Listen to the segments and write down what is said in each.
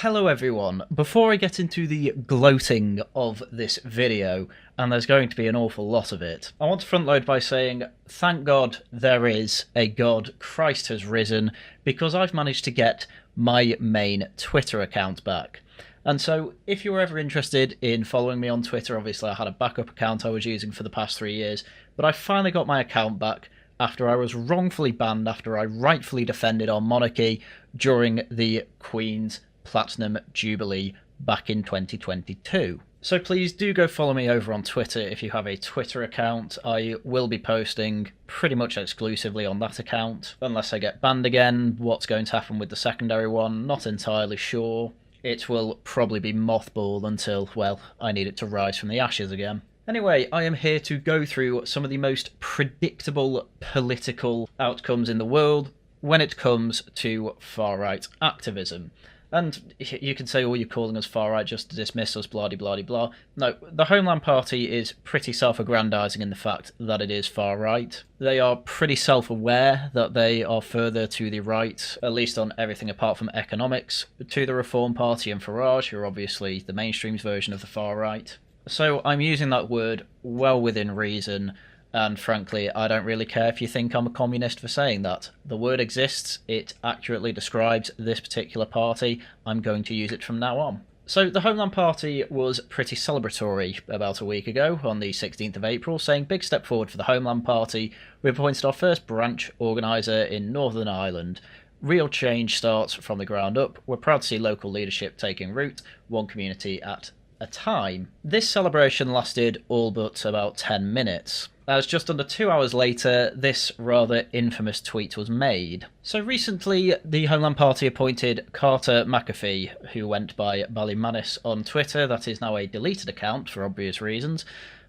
Hello everyone. Before I get into the gloating of this video, and there's going to be an awful lot of it, I want to front load by saying, thank God there is a God, Christ has risen, because I've managed to get my main Twitter account back. And so, if you were ever interested in following me on Twitter, obviously I had a backup account I was using for the past 3 years, but I finally got my account back after I was wrongfully banned after I rightfully defended our monarchy during the Queen's Platinum Jubilee back in 2022. So please do go follow me over on Twitter if you have a Twitter account. I will be posting pretty much exclusively on that account. Unless I get banned again, what's going to happen with the secondary one, not entirely sure. It will probably be mothballed until, well, I need it to rise from the ashes again. Anyway, I am here to go through some of the most predictable political outcomes in the world when it comes to far-right activism. And you can say, oh, you're calling us far-right just to dismiss us, blah-de-blah-de-blah. No, the Homeland Party is pretty self-aggrandising in the fact that it is far-right. They are pretty self-aware that they are further to the right, at least on everything apart from economics, to the Reform Party and Farage, who are obviously the mainstream's version of the far-right. So I'm using that word well within reason, and frankly, I don't really care if you think I'm a communist for saying that. The word exists, it accurately describes this particular party, I'm going to use it from now on. So the Homeland Party was pretty celebratory about a week ago, on the 16th of April, saying big step forward for the Homeland Party. We appointed our first branch organiser in Northern Ireland. Real change starts from the ground up. We're proud to see local leadership taking root, one community at a time. This celebration lasted all but about 10 minutes. As just under 2 hours later, this rather infamous tweet was made. So recently, the Homeland Party appointed Carter McAfee, who went by Ballymanis on Twitter, that is now a deleted account for obvious reasons,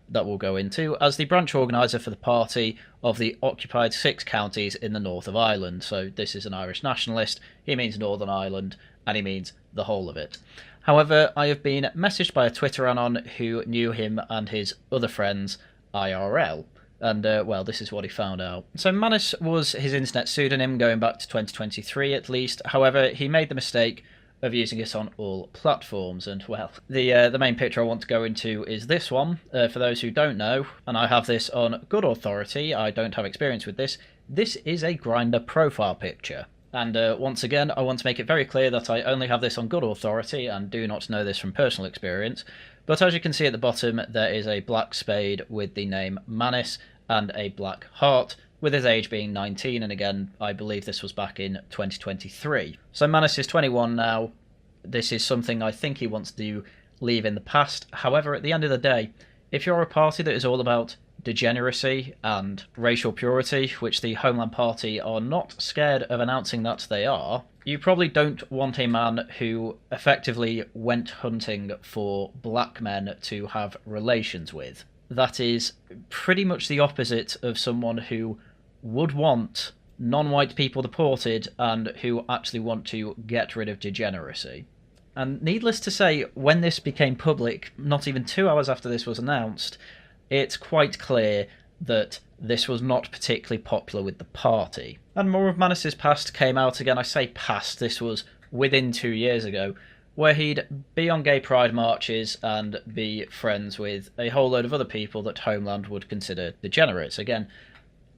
that we'll go into, as the branch organiser for the party of the occupied 6 counties in the north of Ireland. So this is an Irish nationalist, he means Northern Ireland, and he means the whole of it. However, I have been messaged by a Twitter anon who knew him and his other friends IRL. And, well, this is what he found out. So Manis was his internet pseudonym going back to 2023 at least. However, he made the mistake of using it on all platforms. And, well, the main picture I want to go into is this one. For those who don't know, and I have this on good authority, I don't have experience with this, this is a Grindr profile picture. And once again, I want to make it very clear that I only have this on good authority and do not know this from personal experience. But as you can see at the bottom, there is a black spade with the name Manis and a black heart, with his age being 19, and again, I believe this was back in 2023. So Manis is 21 now. This is something I think he wants to leave in the past. However, at the end of the day, if you're a party that is all about degeneracy and racial purity, which the Homeland Party are not scared of announcing that they are, you probably don't want a man who effectively went hunting for black men to have relations with. That is pretty much the opposite of someone who would want non-white people deported and who actually want to get rid of degeneracy. And needless to say, when this became public, not even 2 hours after this was announced, it's quite clear that this was not particularly popular with the party. And more of Manis's past came out again. I say past, this was within 2 years ago, where he'd be on gay pride marches and be friends with a whole load of other people that Homeland would consider degenerates. Again,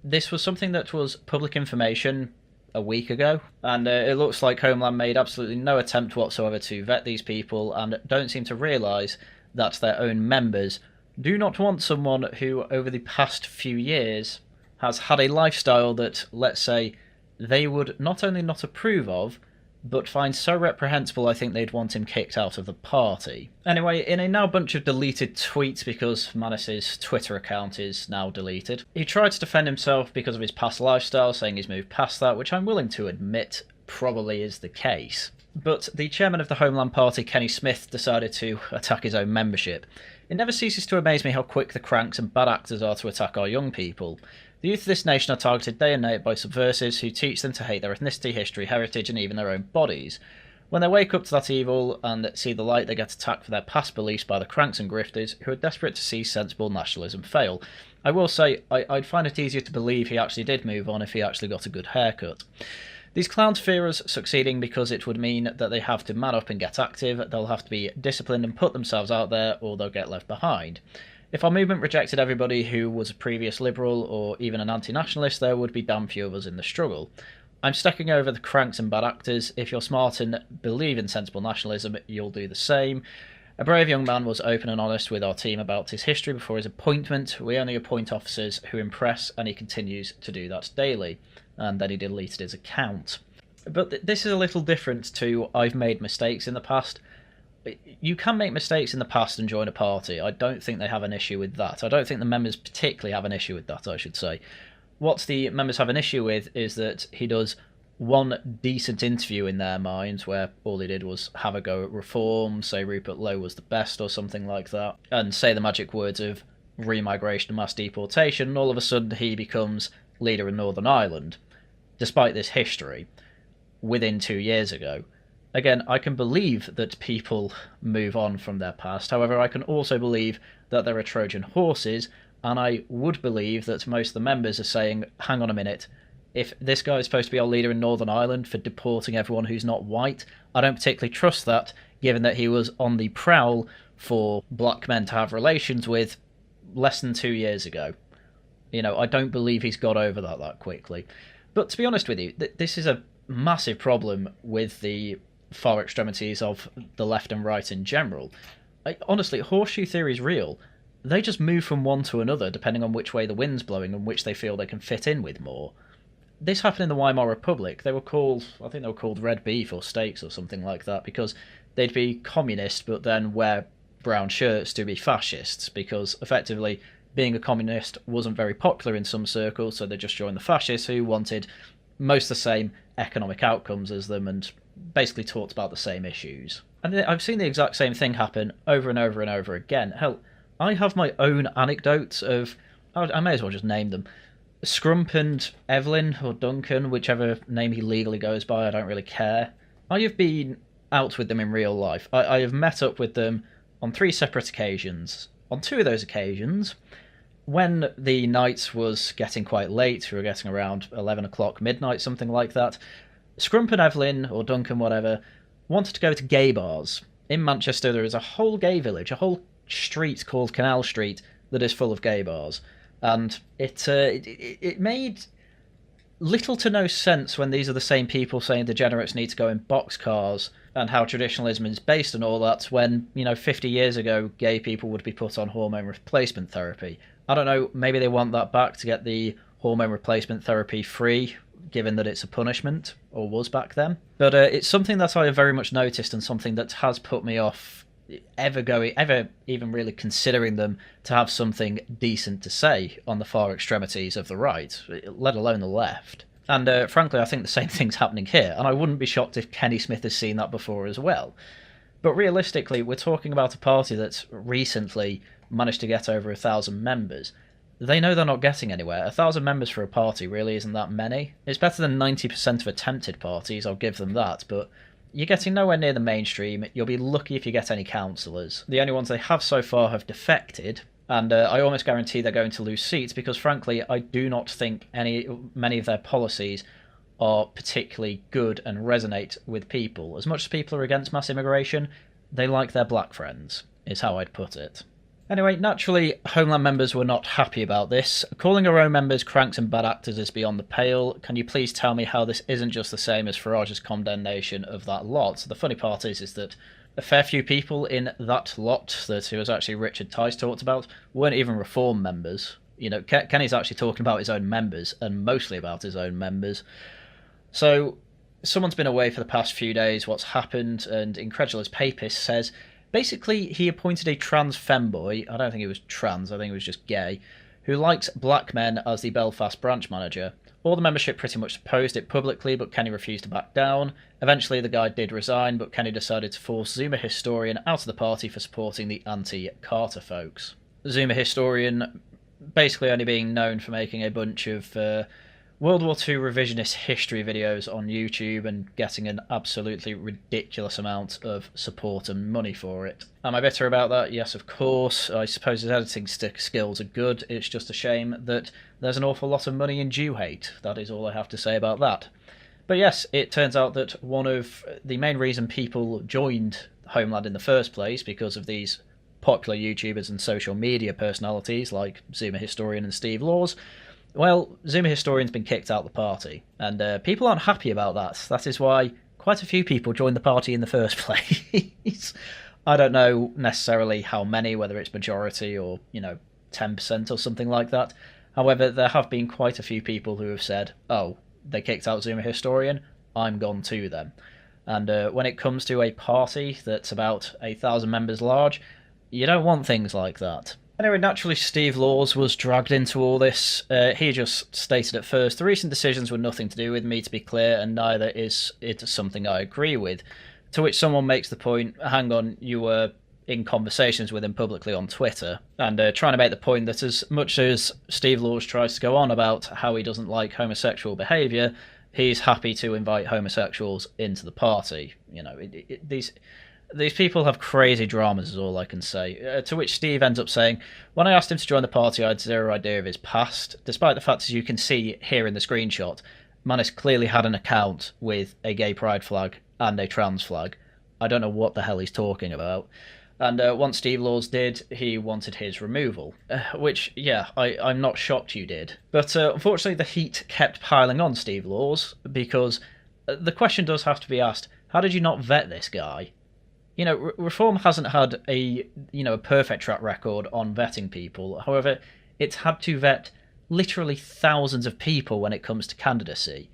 this was something that was public information a week ago, and it looks like Homeland made absolutely no attempt whatsoever to vet these people and don't seem to realise that their own members do not want someone who, over the past few years, has had a lifestyle that, let's say, they would not only not approve of, but find so reprehensible I think they'd want him kicked out of the party. Anyway, in a now bunch of deleted tweets because Manis's Twitter account is now deleted, he tried to defend himself because of his past lifestyle, saying he's moved past that, which I'm willing to admit probably is the case. But the chairman of the Homeland Party, Kenny Smith, decided to attack his own membership. It never ceases to amaze me how quick the cranks and bad actors are to attack our young people. The youth of this nation are targeted day and night by subversives who teach them to hate their ethnicity, history, heritage, and even their own bodies. When they wake up to that evil and see the light, they get attacked for their past beliefs by the cranks and grifters who are desperate to see sensible nationalism fail. I will say, I'd find it easier to believe he actually did move on if he actually got a good haircut. These clowns fear us succeeding because it would mean that they have to man up and get active, they'll have to be disciplined and put themselves out there, or they'll get left behind. If our movement rejected everybody who was a previous liberal or even an anti-nationalist, there would be damn few of us in the struggle. I'm stacking over the cranks and bad actors. If you're smart and believe in sensible nationalism, you'll do the same. A brave young man was open and honest with our team about his history before his appointment. We only appoint officers who impress, and he continues to do that daily. And then he deleted his account. But this is a little different to I've made mistakes in the past. You can make mistakes in the past and join a party. I don't think they have an issue with that. I don't think the members particularly have an issue with that, I should say. What the members have an issue with is that he does one decent interview in their minds where all he did was have a go at reform, say Rupert Lowe was the best or something like that, and say the magic words of remigration and mass deportation, and all of a sudden he becomes leader in Northern Ireland, despite this history, within 2 years ago. Again, I can believe that people move on from their past. However, I can also believe that there are Trojan horses, and I would believe that most of the members are saying, hang on a minute, if this guy is supposed to be our leader in Northern Ireland for deporting everyone who's not white, I don't particularly trust that, given that he was on the prowl for black men to have relations with less than 2 years ago. You know, I don't believe he's got over that quickly. But to be honest with you, this is a massive problem with the far extremities of the left and right in general. Honestly, horseshoe theory is real. They just move from one to another depending on which way the wind's blowing and which they feel they can fit in with more. This happened in the Weimar Republic. They were called, I think they were called red beef or steaks or something like that, because they'd be communist but then wear brown shirts to be fascists, because effectively being a communist wasn't very popular in some circles, so they just joined the fascists who wanted most the same economic outcomes as them and basically talked about the same issues. And I've seen the exact same thing happen over and over and over again. Hell, I have my own anecdotes of, I may as well just name them, Scrump and Evelyn, or Duncan, whichever name he legally goes by, I don't really care. I have been out with them in real life. I have met up with them on 3 separate occasions. On 2 of those occasions, when the night was getting quite late, we were getting around 11 o'clock, midnight, something like that, Scrump and Evelyn, or Duncan, whatever, wanted to go to gay bars. In Manchester, there is a whole gay village, a whole street called Canal Street that is full of gay bars. And it made little to no sense when these are the same people saying degenerates need to go in boxcars and how traditionalism is based on all that, when, 50 years ago, gay people would be put on hormone replacement therapy. I don't know, maybe they want that back to get the hormone replacement therapy free, given that it's a punishment, or was back then. But it's something that I have very much noticed and something that has put me off ever even really considering them to have something decent to say on the far extremities of the right, let alone the left. And frankly, I think the same thing's happening here, and I wouldn't be shocked if Kenny Smith has seen that before as well. But realistically, we're talking about a party that's recently managed to get over 1,000 members. They know they're not getting anywhere. 1,000 members for a party really isn't that many. It's better than 90% of attempted parties, I'll give them that, but you're getting nowhere near the mainstream. You'll be lucky if you get any councillors. The only ones they have so far have defected, and I almost guarantee they're going to lose seats because, frankly, I do not think many of their policies are particularly good and resonate with people. As much as people are against mass immigration, they like their black friends, is how I'd put it. Anyway, naturally, Homeland members were not happy about this. Calling our own members cranks and bad actors is beyond the pale. Can you please tell me how this isn't just the same as Farage's condemnation of that lot? The funny part is that a fair few people in that lot that it was actually Richard Tice talked about weren't even Reform members. Kenny's actually talking about his own members, and mostly about his own members. So, someone's been away for the past few days, what's happened, and Incredulous Papist says basically he appointed a trans femboy, I don't think he was trans, I think he was just gay, who likes black men as the Belfast branch manager. All the membership pretty much opposed it publicly, but Kenny refused to back down. Eventually the guy did resign, but Kenny decided to force Zuma Historian out of the party for supporting the anti-Carter folks. Zuma Historian basically only being known for making a bunch of World War II revisionist history videos on YouTube and getting an absolutely ridiculous amount of support and money for it. Am I bitter about that? Yes, of course. I suppose his editing skills are good. It's just a shame that there's an awful lot of money in Jew hate. That is all I have to say about that. But yes, it turns out that one of the main reason people joined Homeland in the first place, because of these popular YouTubers and social media personalities like Zoomer Historian and Steve Laws, well, Zoomer Historian's been kicked out of the party, and people aren't happy about that. That is why quite a few people joined the party in the first place. I don't know necessarily how many, whether it's majority or, 10% or something like that. However, there have been quite a few people who have said, oh, they kicked out Zoomer Historian, I'm gone to them. And when it comes to a party that's about 1,000 members large, you don't want things like that. Anyway, naturally, Steve Laws was dragged into all this. He just stated at first, the recent decisions were nothing to do with me, to be clear, and neither is it something I agree with. To which someone makes the point, hang on, you were in conversations with him publicly on Twitter, and trying to make the point that as much as Steve Laws tries to go on about how he doesn't like homosexual behaviour, he's happy to invite homosexuals into the party. These people have crazy dramas, is all I can say. To which Steve ends up saying, when I asked him to join the party, I had zero idea of his past, despite the fact, as you can see here in the screenshot, Manis clearly had an account with a gay pride flag and a trans flag. I don't know what the hell he's talking about. And once Steve Laws did, he wanted his removal. Which, yeah, I'm not shocked you did. But unfortunately, the heat kept piling on Steve Laws, because the question does have to be asked, how did you not vet this guy? Reform hasn't had a perfect track record on vetting people. However, it's had to vet literally thousands of people when it comes to candidacy.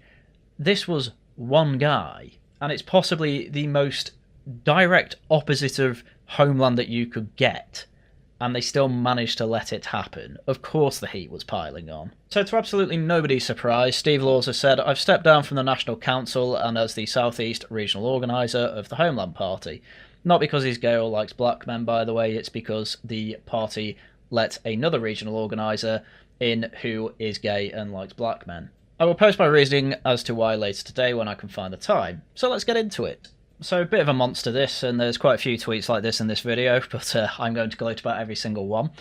This was one guy, and it's possibly the most direct opposite of Homeland that you could get, and they still managed to let it happen. Of course the heat was piling on. So to absolutely nobody's surprise, Steve Laws has said, I've stepped down from the National Council and as the South East Regional Organiser of the Homeland Party. Not because he's gay or likes black men, by the way, it's because the party let another regional organiser in who is gay and likes black men. I will post my reasoning as to why later today when I can find the time. So let's get into it. So a bit of a monster this, and there's quite a few tweets like this in this video, but I'm going to gloat about every single one.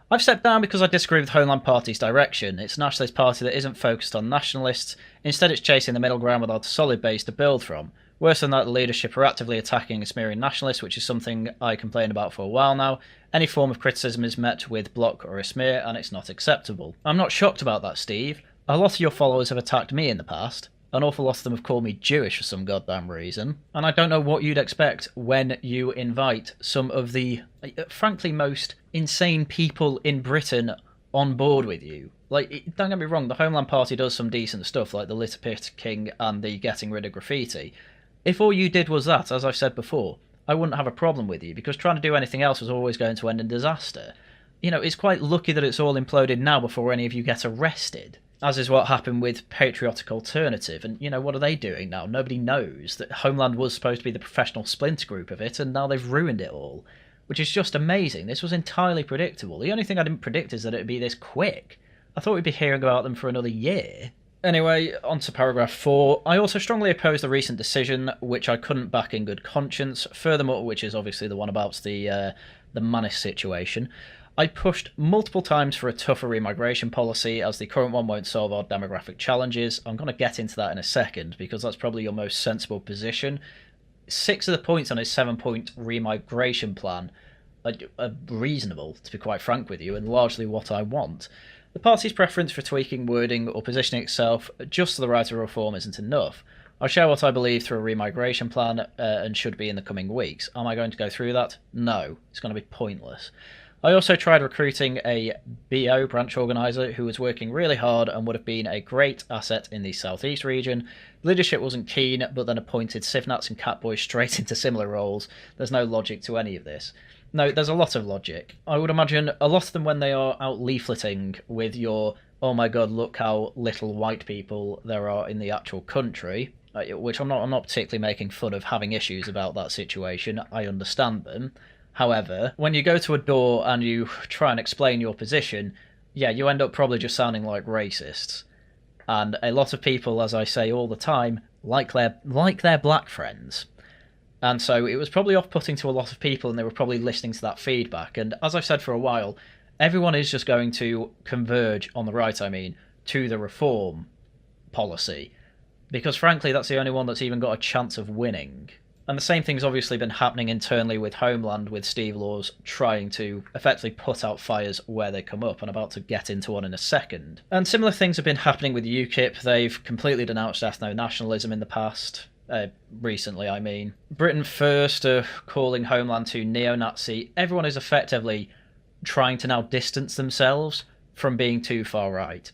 I've stepped down because I disagree with Homeland Party's direction. It's a nationalist party that isn't focused on nationalists, instead it's chasing the middle ground without a solid base to build from. Worse than that, the leadership are actively attacking and smearing nationalists, which is something I complain about for a while now. Any form of criticism is met with block or a smear, and it's not acceptable. I'm not shocked about that, Steve. A lot of your followers have attacked me in the past. An awful lot of them have called me Jewish for some goddamn reason. And I don't know what you'd expect when you invite some of the, frankly, most insane people in Britain on board with you. Like, don't get me wrong, the Homeland Party does some decent stuff, like the Litter Pit King and the Getting Rid of Graffiti. If all you did was that, as I've said before, I wouldn't have a problem with you, because trying to do anything else was always going to end in disaster. It's quite lucky that it's all imploded now before any of you get arrested. As is what happened with Patriotic Alternative, and what are they doing now? Nobody knows that Homeland was supposed to be the professional splinter group of it, and now they've ruined it all. Which is just amazing. This was entirely predictable. The only thing I didn't predict is that it would be this quick. I thought we'd be hearing about them for another year. Anyway, on to paragraph 4. I also strongly oppose the recent decision, which I couldn't back in good conscience. Furthermore, which is obviously the one about the Manis situation. I pushed multiple times for a tougher remigration policy, as the current one won't solve our demographic challenges. I'm going to get into that in a second, because that's probably your most sensible position. 6 of the points on his 7-point remigration plan are reasonable, to be quite frank with you, and largely what I want. The party's preference for tweaking wording or positioning itself just to the right of reform isn't enough. I'll share what I believe through a remigration plan and should be in the coming weeks. Am I going to go through that? No, it's going to be pointless. I also tried recruiting a BO branch organiser who was working really hard and would have been a great asset in the southeast region. Leadership wasn't keen, but then appointed Civnats and Catboys straight into similar roles. There's no logic to any of this. No, there's a lot of logic. I would imagine a lot of them, when they are out leafleting with your, oh my god, look how little white people there are in the actual country, which I'm not particularly making fun of having issues about that situation. I understand them. However, when you go to a door and you try and explain your position, yeah, you end up probably just sounding like racists. And a lot of people, as I say all the time, like their black friends. And so it was probably off-putting to a lot of people, and they were probably listening to that feedback. And as I've said for a while, everyone is just going to converge, on the right I mean, to the reform policy. because frankly that's the only one that's even got a chance of winning. And the same thing's obviously been happening internally with Homeland, with Steve Laws trying to effectively put out fires where they come up, and about to get into one in a second. And similar things have been happening with UKIP. They've completely denounced ethno-nationalism in the past. Recently, I mean. Britain First are calling Homeland to neo-Nazi. Everyone is effectively trying to now distance themselves from being too far right,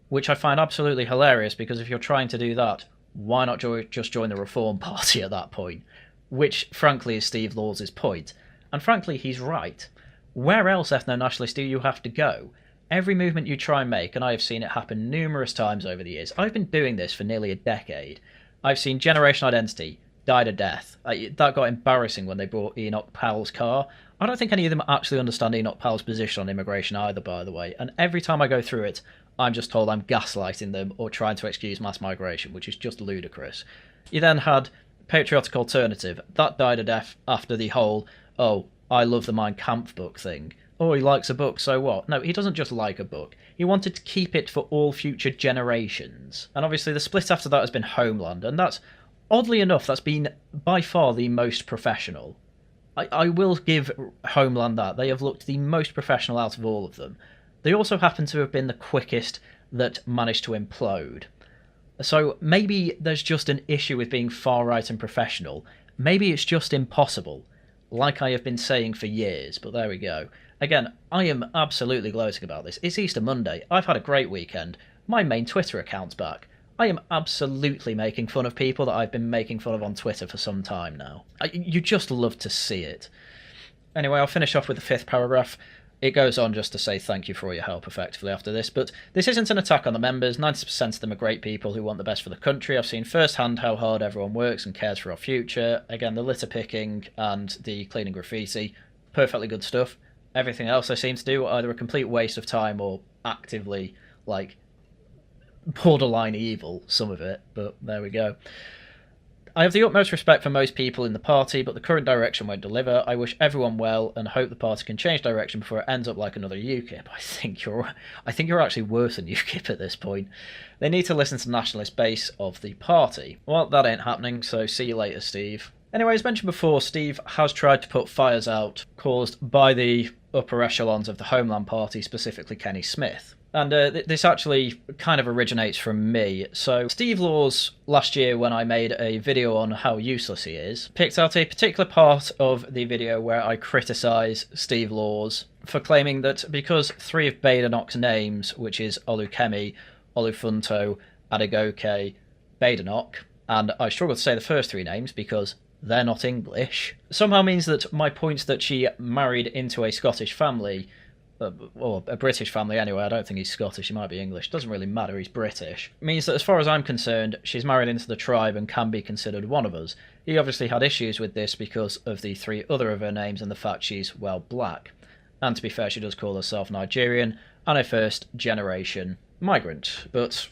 which I find absolutely hilarious, because if you're trying to do that, why not just join the Reform Party at that point? Which, frankly, is Steve Laws' point. And frankly, he's right. Where else, ethno-nationalist, do you have to go? Every movement you try and make, and I have seen it happen numerous times over the years. I've been doing this for nearly a decade. I've seen Generation Identity died a death. That got embarrassing when they brought Enoch Powell's car. I don't think any of them actually understand Enoch Powell's position on immigration either, by the way. And every time I go through it, I'm just told I'm gaslighting them or trying to excuse mass migration, which is just ludicrous. You then had Patriotic Alternative. That died a death after the whole, oh, I love the Mein Kampf book thing. Oh, he likes a book, so what? No, he doesn't just like a book. He wanted to keep it for all future generations. And obviously the split after that has been Homeland, and that's, oddly enough, that's been by far the most professional. I will give Homeland that. They have looked the most professional out of all of them. They also happen to have been the quickest that managed to implode. So maybe there's just an issue with being far-right and professional. Maybe it's just impossible, like I have been saying for years, but there we go. Again, I am absolutely gloating about this. It's Easter Monday. I've had a great weekend. My main Twitter account's back. I am absolutely making fun of people that I've been making fun of on Twitter for some time now. You just love to see it. Anyway, I'll finish off with the fifth paragraph. It goes on just to say thank you for all your help effectively after this, but this isn't an attack on the members. 90% of them are great people who want the best for the country. I've seen firsthand how hard everyone works and cares for our future. Again, the litter picking and the cleaning graffiti, perfectly good stuff. Everything else they seem to do, either a complete waste of time or actively, like, borderline evil, some of it, but there we go. I have the utmost respect for most people in the party, but the current direction won't deliver. I wish everyone well and hope the party can change direction before it ends up like another UKIP. I think you're actually worse than UKIP at this point. They need to listen to the nationalist base of the party. Well, that ain't happening, so see you later, Steve. Anyway, as mentioned before, Steve has tried to put fires out caused by the upper echelons of the Homeland Party, specifically Kenny Smith. And this actually kind of originates from me. So Steve Laws, last year when I made a video on how useless he is, picked out a particular part of the video where I criticise Steve Laws for claiming that because three of Badenoch's names, which is Kemi, Olufunto, Adegoke, Badenoch, and I struggle to say the first three names because they're not English, somehow means that my point that she married into a Scottish family, or a British family anyway, I don't think he's Scottish, he might be English, doesn't really matter, he's British, means that as far as I'm concerned, she's married into the tribe and can be considered one of us. He obviously had issues with this because of the three other of her names and the fact she's, well, black. And to be fair, she does call herself Nigerian and a first-generation migrant. But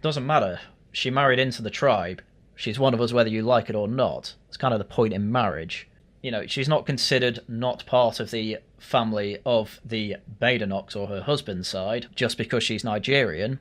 doesn't matter, she married into the tribe, she's one of us whether you like it or not. It's kind of the point in marriage. You know, she's not considered not part of the family of the Badenochs or her husband's side just because she's Nigerian.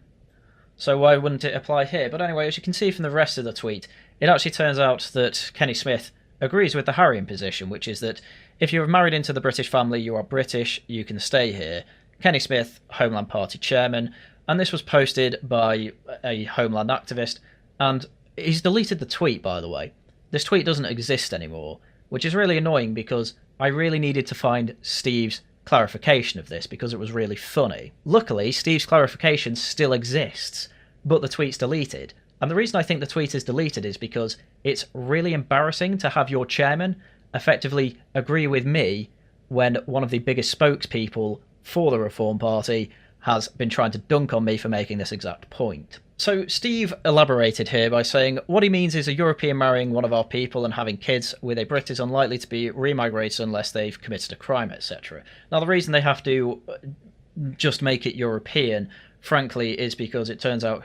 So why wouldn't it apply here? But anyway, as you can see from the rest of the tweet, it actually turns out that Kenny Smith agrees with the Haryan position, which is that if you're married into the British family, you are British, you can stay here. Kenny Smith, Homeland Party chairman, and this was posted by a Homeland activist, and he's deleted the tweet, by the way. This tweet doesn't exist anymore, which is really annoying because I really needed to find Steve's clarification of this because it was really funny. Luckily, Steve's clarification still exists, but the tweet's deleted. And the reason I think the tweet is deleted is because it's really embarrassing to have your chairman effectively agree with me when one of the biggest spokespeople for the Reform Party has been trying to dunk on me for making this exact point. So Steve elaborated here by saying what he means is a European marrying one of our people and having kids with a Brit is unlikely to be remigrated unless they've committed a crime, etc. Now the reason they have to just make it European, frankly, is because it turns out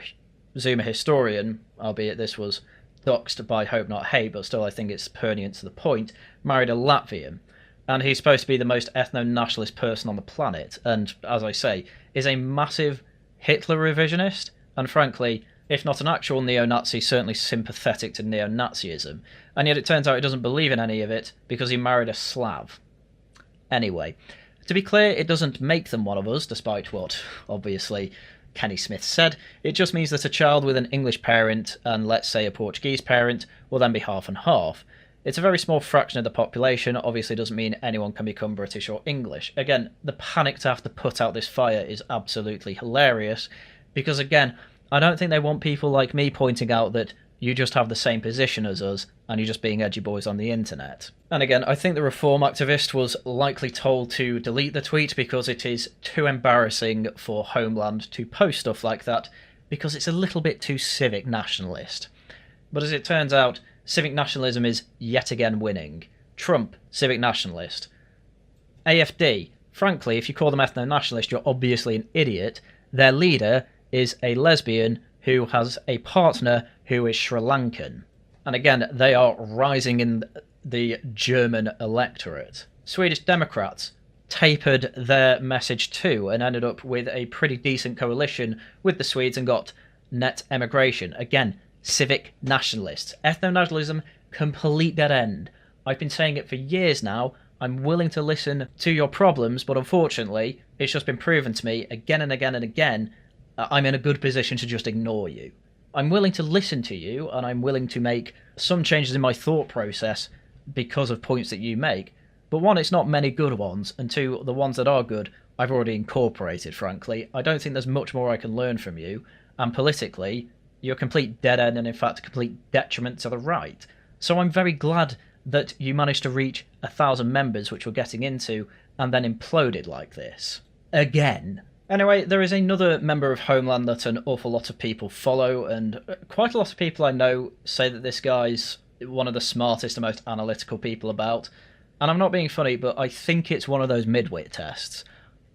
Zuma historian, albeit this was doxed by Hope Not Hate, but still I think it's pertinent to the point, married a Latvian. And he's supposed to be the most ethno-nationalist person on the planet, and, as I say, is a massive Hitler revisionist. And frankly, if not an actual neo-Nazi, certainly sympathetic to neo-Nazism, and yet it turns out he doesn't believe in any of it because he married a Slav. Anyway, to be clear, it doesn't make them one of us, despite what, obviously, Kenny Smith said. It just means that a child with an English parent and, let's say, a Portuguese parent will then be half and half. It's a very small fraction of the population, obviously doesn't mean anyone can become British or English. Again, the panic to have to put out this fire is absolutely hilarious, because again, I don't think they want people like me pointing out that you just have the same position as us and you're just being edgy boys on the internet. And again, I think the reform activist was likely told to delete the tweet because it is too embarrassing for Homeland to post stuff like that, because it's a little bit too civic nationalist. But as it turns out, civic nationalism is yet again winning. Trump, civic nationalist. AFD, frankly, if you call them ethno-nationalist, you're obviously an idiot. Their leader is a lesbian who has a partner who is Sri Lankan. And again, they are rising in the German electorate. Swedish Democrats tapered their message too and ended up with a pretty decent coalition with the Swedes and got net emigration. Again, civic nationalists. Ethno-nationalism, complete dead end. I've been saying it for years now. I'm willing to listen to your problems, but unfortunately, it's just been proven to me again and again and again, I'm in a good position to just ignore you. I'm willing to listen to you, and I'm willing to make some changes in my thought process because of points that you make. But one, it's not many good ones, and two, the ones that are good, I've already incorporated, frankly. I don't think there's much more I can learn from you, and politically, you're a complete dead end and in fact a complete detriment to the right. So I'm very glad that you managed to reach 1,000 members, which we're getting into, and then imploded like this. Again. Anyway, there is another member of Homeland that an awful lot of people follow, and quite a lot of people I know say that this guy's one of the smartest and most analytical people about. And I'm not being funny, but I think it's one of those midwit tests.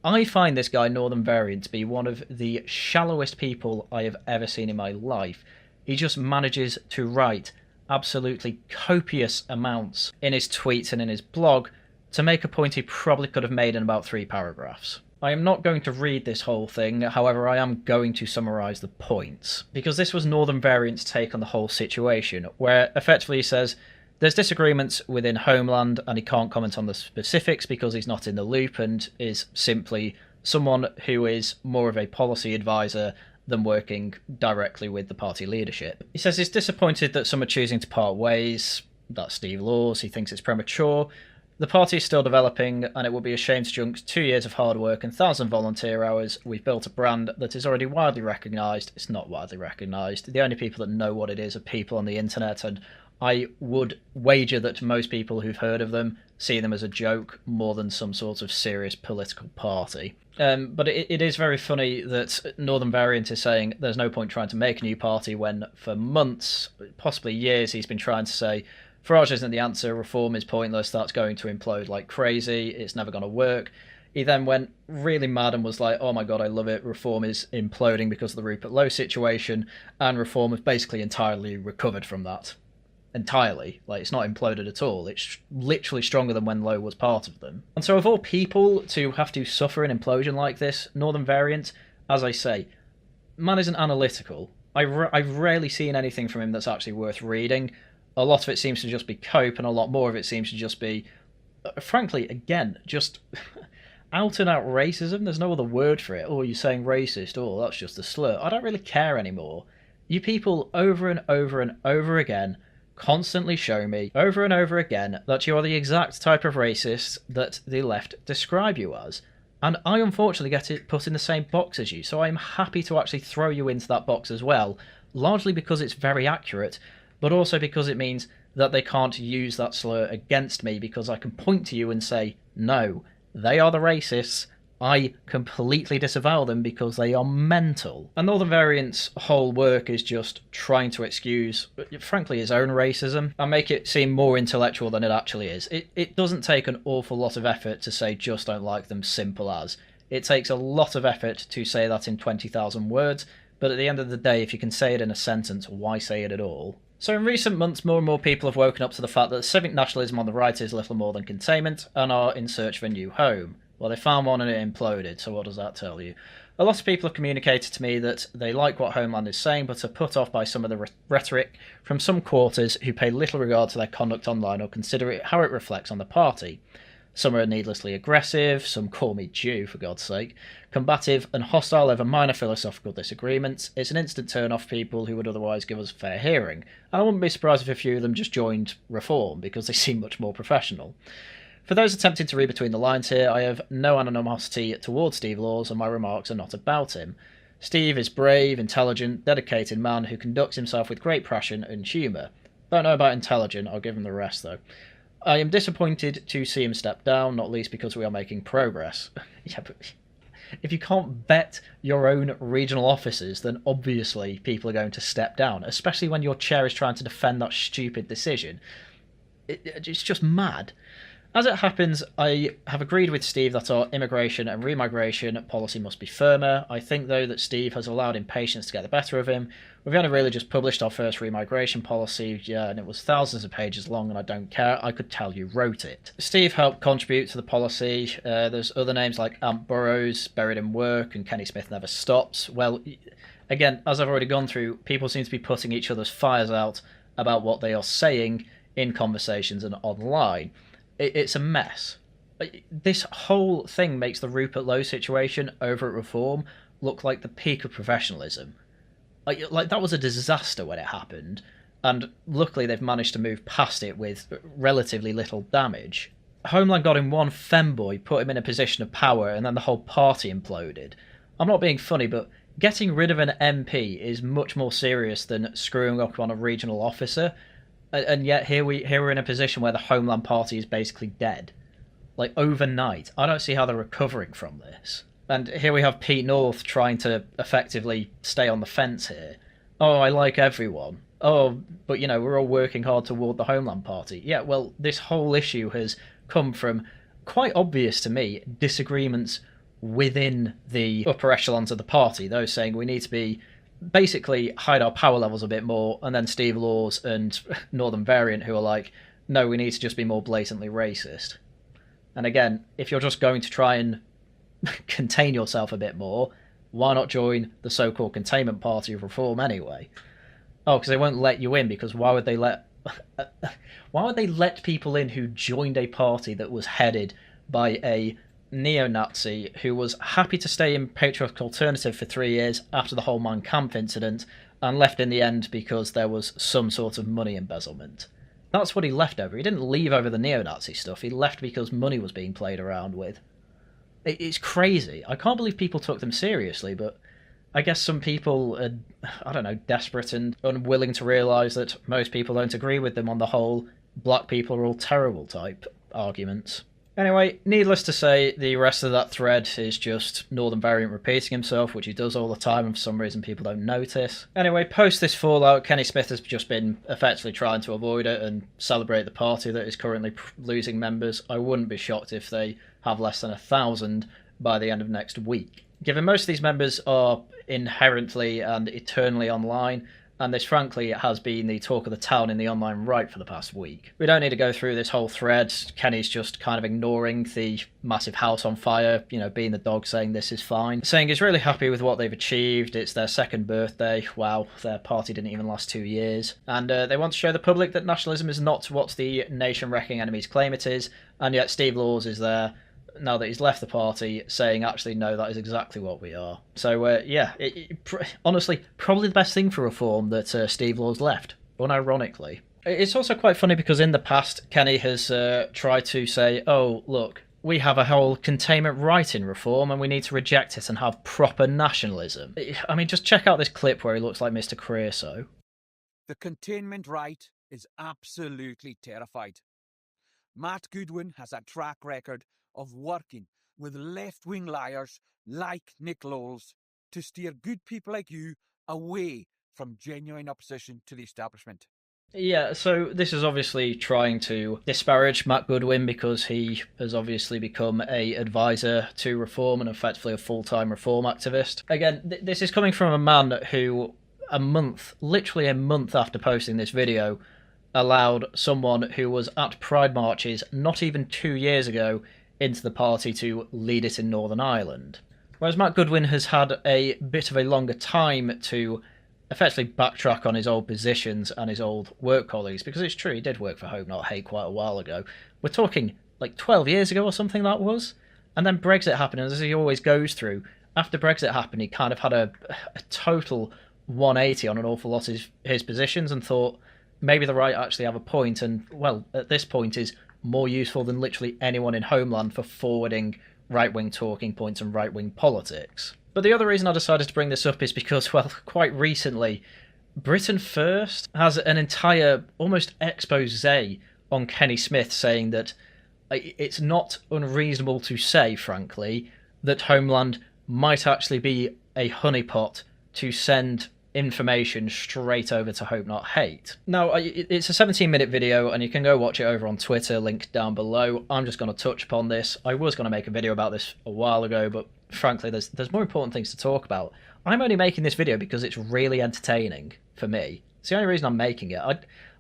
I find this guy, Northern Variant, to be one of the shallowest people I have ever seen in my life. He just manages to write absolutely copious amounts in his tweets and in his blog to make a point he probably could have made in about 3 paragraphs. I am not going to read this whole thing, however I am going to summarise the points, because this was Northern Variant's take on the whole situation, where effectively he says there's disagreements within Homeland and he can't comment on the specifics because he's not in the loop and is simply someone who is more of a policy advisor than working directly with the party leadership. He says he's disappointed that some are choosing to part ways. That's Steve Laws. He thinks it's premature. The party is still developing, and it will be a shame to junk 2 years of hard work and 1,000 volunteer hours. We've built a brand that is already widely recognised. It's not widely recognised. The only people that know what it is are people on the internet, and I would wager that most people who've heard of them see them as a joke more than some sort of serious political party. But it is very funny that Northern Variant is saying there's no point trying to make a new party when for months, possibly years, he's been trying to say Farage isn't the answer, reform is pointless, that's going to implode like crazy, it's never going to work. He then went really mad and was like, oh my god, I love it, reform is imploding because of the Rupert Lowe situation, and reform has basically entirely recovered from that. Entirely. Like, it's not imploded at all. It's literally stronger than when Lowe was part of them. And so of all people to have to suffer an implosion like this, Northern Variant, as I say, man isn't analytical. I've rarely seen anything from him that's actually worth reading. A lot of it seems to just be cope, and a lot more of it seems to just be, frankly, again, just out-and-out racism. There's no other word for it. Oh, you're saying racist. Oh, that's just a slur. I don't really care anymore. You people, over and over and over again, constantly show me, over and over again, that you are the exact type of racist that the left describe you as. And I unfortunately get it put in the same box as you, so I'm happy to actually throw you into that box as well, largely because it's very accurate, but also because it means that they can't use that slur against me, because I can point to you and say, no, they are the racists, I completely disavow them because they are mental. And Northern Variant's whole work is just trying to excuse, frankly, his own racism and make it seem more intellectual than it actually is. It doesn't take an awful lot of effort to say just don't like them, simple as. It takes a lot of effort to say that in 20,000 words, but at the end of the day, if you can say it in a sentence, why say it at all? So in recent months, more and more people have woken up to the fact that civic nationalism on the right is little more than containment and are in search of a new home. Well, they found one and it imploded, so what does that tell you? A lot of people have communicated to me that they like what Homeland is saying, but are put off by some of the rhetoric from some quarters who pay little regard to their conduct online or consider it how it reflects on the party. Some are needlessly aggressive, some call me Jew, for God's sake, combative and hostile over minor philosophical disagreements. It's an instant turn off people who would otherwise give us a fair hearing, and I wouldn't be surprised if a few of them just joined Reform, because they seem much more professional. For those attempting to read between the lines here, I have no animosity towards Steve Laws, and my remarks are not about him. Steve is brave, intelligent, dedicated man who conducts himself with great passion and humour. Don't know about intelligent, I'll give him the rest though. I am disappointed to see him step down, not least because we are making progress. Yeah, but if you can't vet your own regional officers, then obviously people are going to step down, especially when your chair is trying to defend that stupid decision. It's just mad. As it happens, I have agreed with Steve that our immigration and remigration policy must be firmer. I think, though, that Steve has allowed impatience to get the better of him. We've only really just published our first remigration policy, and it was thousands of pages long, and I don't care. I could tell you wrote it. Steve helped contribute to the policy. There's other names like Ant Burrows, Buried in Work, and Kenny Smith Never Stops. Well, again, as I've already gone through, people seem to be putting each other's fires out about what they are saying in conversations and online. It's a mess. This whole thing makes the Rupert Lowe situation over at Reform look like the peak of professionalism. Like that was a disaster when it happened, and luckily they've managed to move past it with relatively little damage. Homeland got him one femboy, put him in a position of power, and then the whole party imploded. I'm not being funny, but getting rid of an MP is much more serious than screwing up on a regional officer. And yet here we're in a position where the Homeland Party is basically dead. Like, overnight. I don't see how they're recovering from this. And here we have Pete North trying to effectively stay on the fence here. Oh, I like everyone. Oh, but we're all working hard toward the Homeland Party. Yeah, well, this whole issue has come from, quite obvious to me, disagreements within the upper echelons of the party. Those saying we need to be basically hide our power levels a bit more, and then Steve Laws and Northern Variant who are like, no, we need to just be more blatantly racist. And again, if you're just going to try and contain yourself a bit more, why not join the so-called containment party of Reform anyway? Oh, because they won't let you in, because why would they let people in who joined a party that was headed by a neo-Nazi who was happy to stay in Patriotic Alternative for 3 years after the whole Mein Kampf incident, and left in the end because there was some sort of money embezzlement. That's what he left over. He didn't leave over the neo-Nazi stuff, he left because money was being played around with. It's crazy. I can't believe people took them seriously, but I guess some people are, I don't know, desperate and unwilling to realise that most people don't agree with them on the whole black people are all terrible type arguments. Anyway, needless to say, the rest of that thread is just Northern Variant repeating himself, which he does all the time, and for some reason people don't notice. Anyway, post this fallout, Kenny Smith has just been effectively trying to avoid it and celebrate the party that is currently losing members. I wouldn't be shocked if they have less than 1,000 by the end of next week. Given most of these members are inherently and eternally online, and this frankly has been the talk of the town in the online right for the past week. We don't need to go through this whole thread. Kenny's just kind of ignoring the massive house on fire, being the dog saying this is fine. Saying he's really happy with what they've achieved. It's their second birthday. Wow, their party didn't even last 2 years. And they want to show the public that nationalism is not what the nation-wrecking enemies claim it is, and yet Steve Laws is there, now that he's left the party, saying actually no, that is exactly what we are. So yeah, honestly, probably the best thing for Reform that Steve Laws left, unironically. It's also quite funny because in the past Kenny has tried to say, oh look, we have a whole containment right in Reform and we need to reject it and have proper nationalism. I mean, just check out this clip where he looks like Mr. Creosote. The containment right is absolutely terrified. Matt Goodwin has a track record of working with left-wing liars like Nick Lowles to steer good people like you away from genuine opposition to the establishment. Yeah, so this is obviously trying to disparage Matt Goodwin because he has obviously become an advisor to Reform and effectively a full-time Reform activist. Again, this is coming from a man who literally a month after posting this video, allowed someone who was at Pride marches not even 2 years ago into the party to lead it in Northern Ireland. Whereas Matt Goodwin has had a bit of a longer time to effectively backtrack on his old positions and his old work colleagues, because it's true, he did work for Hope Not Hate quite a while ago. We're talking like 12 years ago or something that was. And then Brexit happened, and as he always goes through, after Brexit happened, he kind of had a total 180 on an awful lot of his positions and thought maybe the right actually have a point, and, well, at this point is more useful than literally anyone in Homeland for forwarding right-wing talking points and right-wing politics. But the other reason I decided to bring this up is because, well, quite recently, Britain First has an entire, almost expose on Kenny Smith, saying that it's not unreasonable to say, frankly, that Homeland might actually be a honeypot to send information straight over to Hope Not Hate. Now, it's a 17-minute video, and you can go watch it over on Twitter, link down below. I'm just going to touch upon this. I was going to make a video about this a while ago, but frankly, there's more important things to talk about. I'm only making this video because it's really entertaining for me. It's the only reason I'm making it.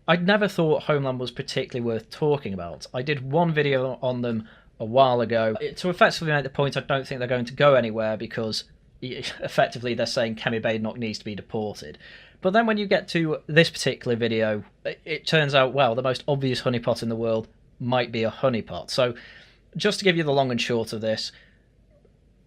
I'd never thought Homeland was particularly worth talking about. I did one video on them a while ago to effectively make the point I don't think they're going to go anywhere, because effectively they're saying Kemi Badenoch needs to be deported. But then when you get to this particular video, it turns out, well, the most obvious honeypot in the world might be a honeypot. So just to give you the long and short of this,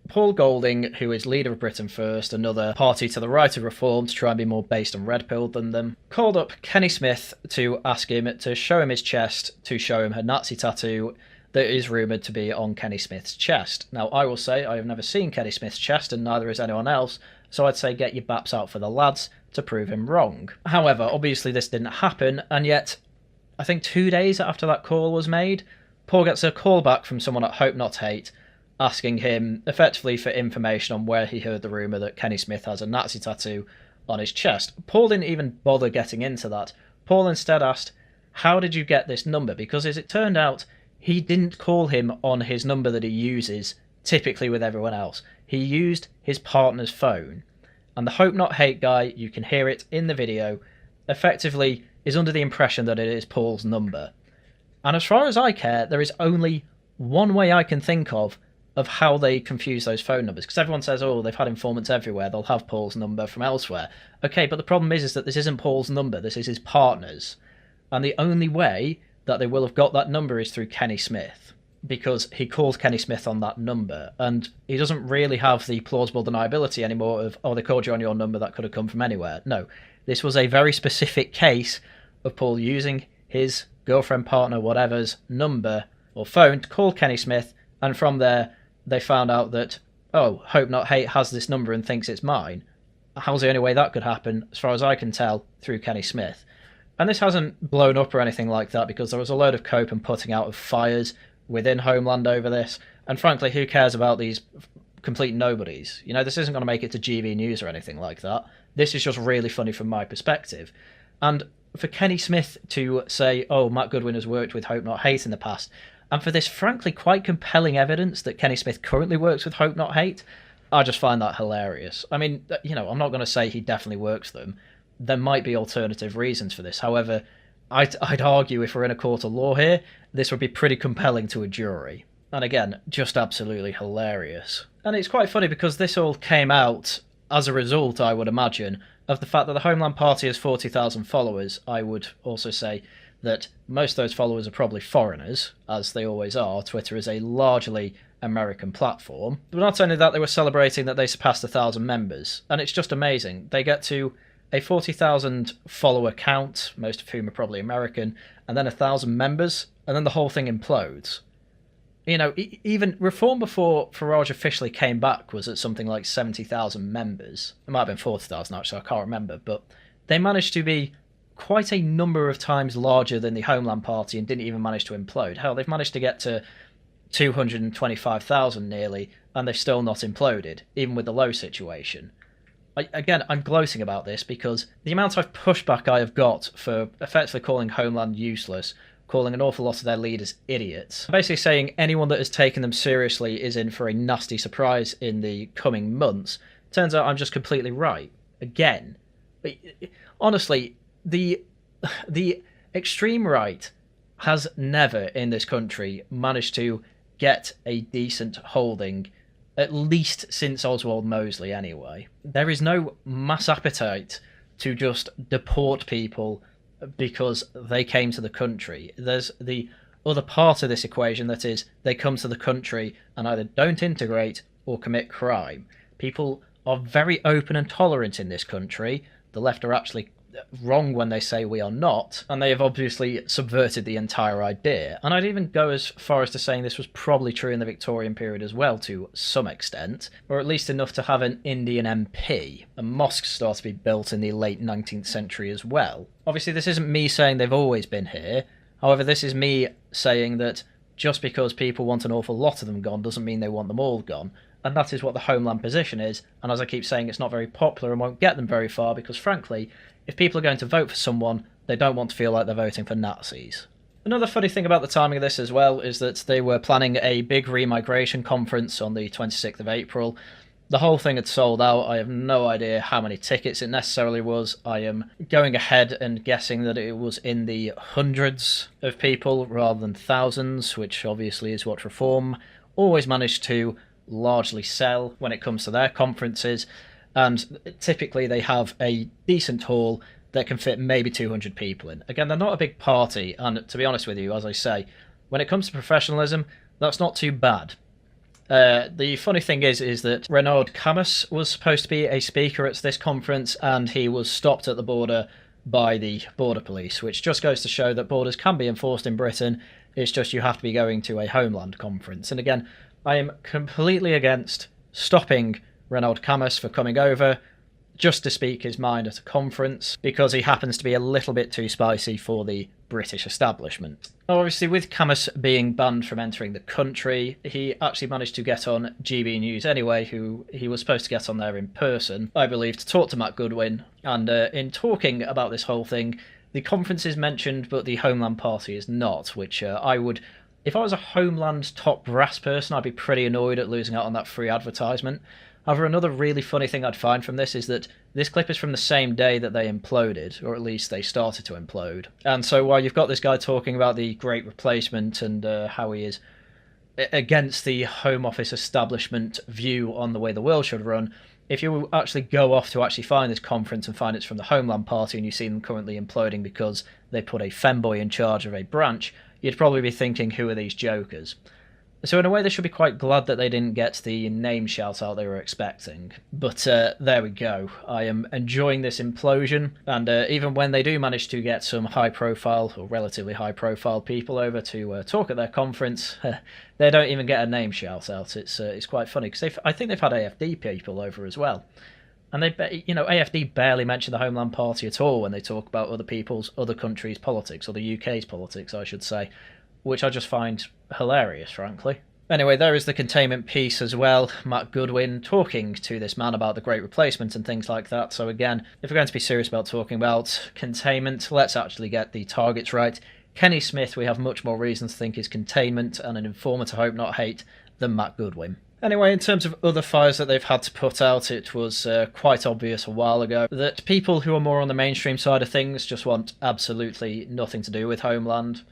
Paul Golding, who is leader of Britain First, another party to the right of reform to try and be more based and red-pilled than them, called up Kenny Smith to ask him to show him his chest, to show him a Nazi tattoo that is rumoured to be on Kenny Smith's chest. Now, I will say I have never seen Kenny Smith's chest, and neither has anyone else, so I'd say get your baps out for the lads to prove him wrong. However, obviously this didn't happen, and yet, I think 2 days after that call was made, Paul gets a call back from someone at Hope Not Hate, asking him effectively for information on where he heard the rumour that Kenny Smith has a Nazi tattoo on his chest. Paul didn't even bother getting into that. Paul instead asked, how did you get this number? Because as it turned out, he didn't call him on his number that he uses typically with everyone else. He used his partner's phone. And the Hope Not Hate guy, you can hear it in the video, effectively is under the impression that it is Paul's number. And as far as I care, there is only one way I can think of how they confuse those phone numbers. Because everyone says, oh, they've had informants everywhere, they'll have Paul's number from elsewhere. Okay, but the problem is that this isn't Paul's number, this is his partner's. And the only way that they will have got that number is through Kenny Smith, because he called Kenny Smith on that number, and he doesn't really have the plausible deniability anymore of, oh, they called you on your number, that could have come from anywhere. No, this was a very specific case of Paul using his girlfriend, partner, whatever's number or phone to call Kenny Smith, and from there they found out that, oh, Hope Not Hate has this number and thinks it's mine. How's the only way that could happen, as far as I can tell, through Kenny Smith? And this hasn't blown up or anything like that, because there was a load of cope and putting out of fires within Homeland over this, and frankly, who cares about these complete nobodies? You know, this isn't going to make it to GV News or anything like that. This is just really funny from my perspective. And for Kenny Smith to say, oh, Matt Goodwin has worked with Hope Not Hate in the past, and for this frankly quite compelling evidence that Kenny Smith currently works with Hope Not Hate, I just find that hilarious. I mean, you know, I'm not going to say he definitely works them. There might be alternative reasons for this. However, I'd argue if we're in a court of law here, this would be pretty compelling to a jury. And again, just absolutely hilarious. And it's quite funny because this all came out as a result, I would imagine, of the fact that the Homeland Party has 40,000 followers. I would also say that most of those followers are probably foreigners, as they always are. Twitter is a largely American platform. But not only that, they were celebrating that they surpassed 1,000 members. And it's just amazing. They get to a 40,000 follower count, most of whom are probably American, and then 1,000 members, and then the whole thing implodes. You know, even Reform before Farage officially came back was at something like 70,000 members. It might have been 40,000 actually, I can't remember, but they managed to be quite a number of times larger than the Homeland Party and didn't even manage to implode. Hell, they've managed to get to 225,000 nearly, and they've still not imploded, even with the low situation. Again, I'm gloating about this because the amount of pushback I have got for effectively calling Homeland useless, calling an awful lot of their leaders idiots, basically saying anyone that has taken them seriously is in for a nasty surprise in the coming months, turns out I'm just completely right. Again. Honestly, the extreme right has never in this country managed to get a decent holding at least since Oswald Mosley anyway. There is no mass appetite to just deport people because they came to the country. There's the other part of this equation, that is, they come to the country and either don't integrate or commit crime. People are very open and tolerant in this country. The left are actually wrong when they say we are not, and they have obviously subverted the entire idea. And I'd even go as far as to saying this was probably true in the Victorian period as well, to some extent, or at least enough to have an Indian MP. And mosques started to be built in the late 19th century as well. Obviously, this isn't me saying they've always been here. However, this is me saying that just because people want an awful lot of them gone doesn't mean they want them all gone. And that is what the Homeland position is. And as I keep saying, it's not very popular and won't get them very far because, frankly, if people are going to vote for someone, they don't want to feel like they're voting for Nazis. Another funny thing about the timing of this as well is that they were planning a big remigration conference on the 26th of April. The whole thing had sold out. I have no idea how many tickets it necessarily was. I am going ahead and guessing that it was in the hundreds of people rather than thousands, which obviously is what Reform always managed to largely sell when it comes to their conferences. And typically they have a decent hall that can fit maybe 200 people in. Again, they're not a big party, and to be honest with you, as I say, when it comes to professionalism, that's not too bad. The funny thing is that Renaud Camus was supposed to be a speaker at this conference, and he was stopped at the border by the border police, which just goes to show that borders can be enforced in Britain. It's just you have to be going to a Homeland conference. And again, I am completely against stopping Renaud Camus for coming over just to speak his mind at a conference because he happens to be a little bit too spicy for the British establishment. Obviously, with Camus being banned from entering the country, he actually managed to get on GB News anyway, who he was supposed to get on there in person, I believe, to talk to Matt Goodwin. And in talking about this whole thing, the conference is mentioned, but the Homeland Party is not, which I would... If I was a Homeland top brass person, I'd be pretty annoyed at losing out on that free advertisement. However, another really funny thing I'd find from this is that this clip is from the same day that they imploded, or at least they started to implode. And so while you've got this guy talking about the Great Replacement and how he is against the Home Office establishment view on the way the world should run, if you actually go off to actually find this conference and find it's from the Homeland Party and you see them currently imploding because they put a femboy in charge of a branch, you'd probably be thinking, who are these jokers? So in a way, they should be quite glad that they didn't get the name shout-out they were expecting. But there we go. I am enjoying this implosion, and even when they do manage to get some high-profile, or relatively high-profile people over to talk at their conference, they don't even get a name shout-out. It's quite funny, because I think they've had AFD people over as well. And AFD barely mention the Homeland Party at all when they talk about other countries' politics, or the UK's politics, I should say, which I just find hilarious, frankly. Anyway, there is the containment piece as well. Matt Goodwin talking to this man about the Great Replacement and things like that. So again, if we're going to be serious about talking about containment, let's actually get the targets right. Kenny Smith, we have much more reason to think is containment and an informer to hope not hate than Matt Goodwin. Anyway, in terms of other fires that they've had to put out, it was quite obvious a while ago that people who are more on the mainstream side of things just want absolutely nothing to do with Homeland.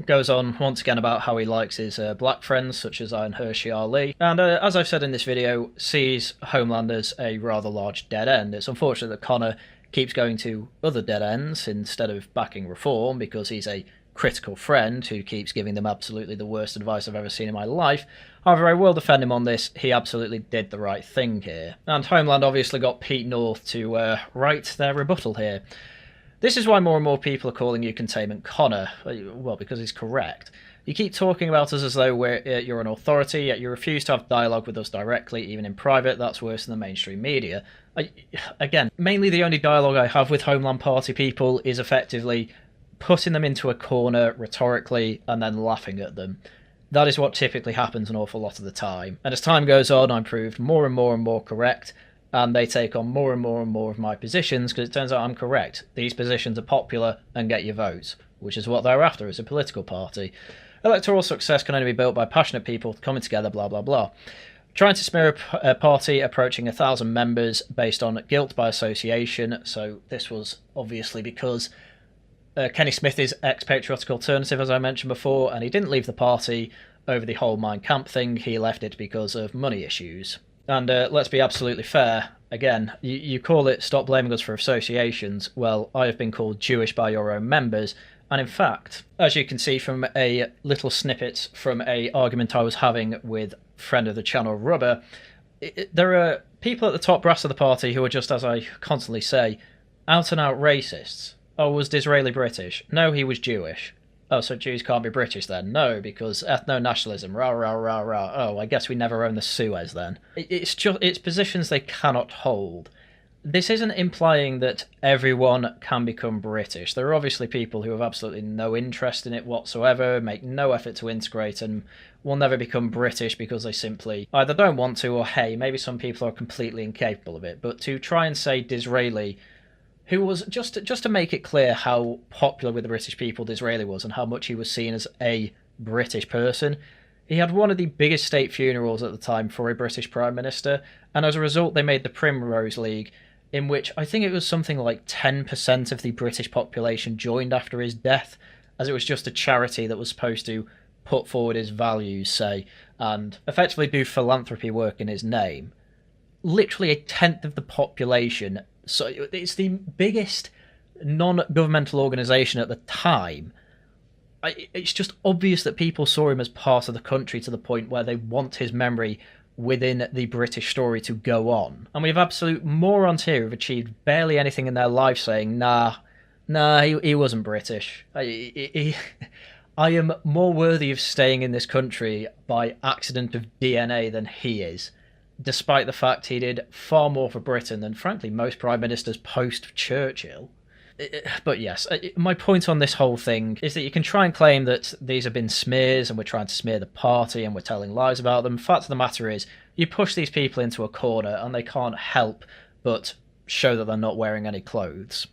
Goes on once again about how he likes his black friends, such as Iron Hershey Ali, and as I've said in this video, sees Homeland as a rather large dead end. It's unfortunate that Connor keeps going to other dead ends instead of backing Reform, because he's a critical friend who keeps giving them absolutely the worst advice I've ever seen in my life. However, I will defend him on this. He absolutely did the right thing here. And Homeland obviously got Pete North to write their rebuttal here. This is why more and more people are calling you Containment Connor. Well, because he's correct. You keep talking about us as though you're an authority, yet you refuse to have dialogue with us directly, even in private. That's worse than the mainstream media. Again, mainly the only dialogue I have with Homeland Party people is effectively putting them into a corner rhetorically and then laughing at them. That is what typically happens an awful lot of the time. And as time goes on, I'm proved more and more and more correct, and they take on more and more and more of my positions, because it turns out I'm correct. These positions are popular and get your votes, which is what they're after as a political party. Electoral success can only be built by passionate people coming together, blah, blah, blah. Trying to smear a party approaching 1,000 members based on guilt by association. So this was obviously because Kenny Smith is ex-Patriotic Alternative, as I mentioned before, and he didn't leave the party over the whole Mein Kampf thing. He left it because of money issues. And let's be absolutely fair. Again, you call it stop blaming us for associations. Well, I have been called Jewish by your own members. And in fact, as you can see from a little snippet from a argument I was having with friend of the channel, Rubber, there are people at the top brass of the party who are just, as I constantly say, out and out racists. Oh, was Disraeli British? No, he was Jewish. Oh, so Jews can't be British then? No, because ethnonationalism, rah, rah, rah, rah. Oh, I guess we never owned the Suez then. It's positions they cannot hold. This isn't implying that everyone can become British. There are obviously people who have absolutely no interest in it whatsoever, make no effort to integrate, and will never become British because they simply either don't want to, or hey, maybe some people are completely incapable of it. But to try and say Disraeli, who was, just to make it clear how popular with the British people Disraeli was and how much he was seen as a British person, he had one of the biggest state funerals at the time for a British Prime Minister, and as a result they made the Primrose League, in which I think it was something like 10% of the British population joined after his death, as it was just a charity that was supposed to put forward his values, say, and effectively do philanthropy work in his name. Literally a tenth of the population. So it's the biggest non-governmental organisation at the time. It's just obvious that people saw him as part of the country to the point where they want his memory within the British story to go on. And we have absolute morons here who've achieved barely anything in their life saying, nah, he wasn't British. I am more worthy of staying in this country by accident of DNA than he is, despite the fact he did far more for Britain than, frankly, most prime ministers post-Churchill. But yes, my point on this whole thing is that you can try and claim that these have been smears and we're trying to smear the party and we're telling lies about them. Fact of the matter is, you push these people into a corner and they can't help but show that they're not wearing any clothes.